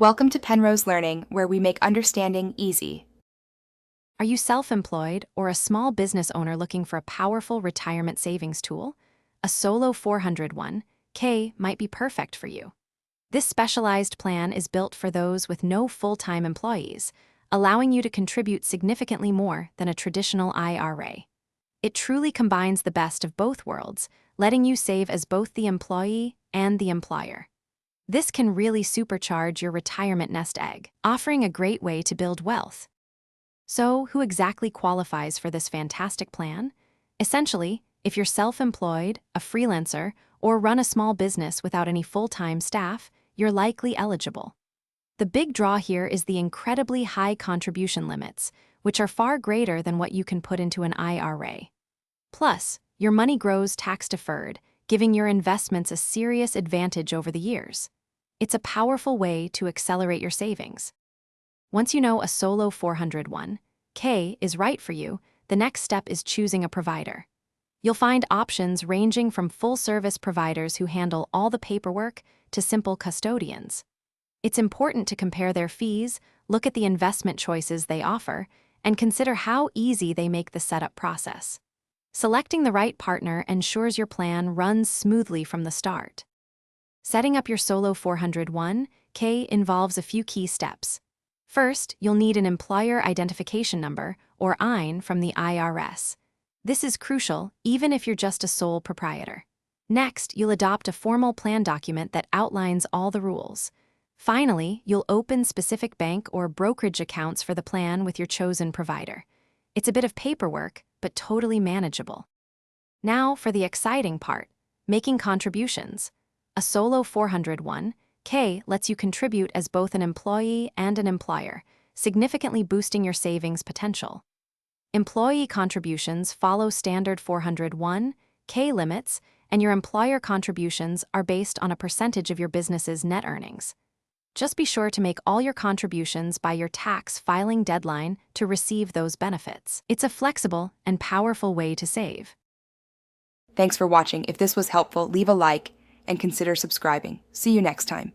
Welcome to Penrose Learning, where we make understanding easy. Are you self-employed or a small business owner looking for a powerful retirement savings tool? A Solo 401(k) might be perfect for you. This specialized plan is built for those with no full-time employees, allowing you to contribute significantly more than a traditional IRA. It truly combines the best of both worlds, letting you save as both the employee and the employer. This can really supercharge your retirement nest egg, offering a great way to build wealth. So, who exactly qualifies for this fantastic plan? Essentially, if you're self-employed, a freelancer, or run a small business without any full-time staff, you're likely eligible. The big draw here is the incredibly high contribution limits, which are far greater than what you can put into an IRA. Plus, your money grows tax-deferred, giving your investments a serious advantage over the years. It's a powerful way to accelerate your savings. Once you know a Solo 401(k) is right for you, the next step is choosing a provider. You'll find options ranging from full-service providers who handle all the paperwork to simple custodians. It's important to compare their fees, look at the investment choices they offer, and consider how easy they make the setup process. Selecting the right partner ensures your plan runs smoothly from the start. Setting up your Solo 401(k) involves a few key steps. First, you'll need an Employer Identification Number, or EIN, from the IRS. This is crucial, even if you're just a sole proprietor. Next, you'll adopt a formal plan document that outlines all the rules. Finally, you'll open specific bank or brokerage accounts for the plan with your chosen provider. It's a bit of paperwork, but totally manageable. Now for the exciting part, making contributions. A Solo 401(k) lets you contribute as both an employee and an employer, significantly boosting your savings potential. Employee contributions follow standard 401(k) limits, and your employer contributions are based on a percentage of your business's net earnings. Just be sure to make all your contributions by your tax filing deadline to receive those benefits. It's a flexible and powerful way to save. Thanks for watching. If this was helpful, leave a like and consider subscribing. See you next time.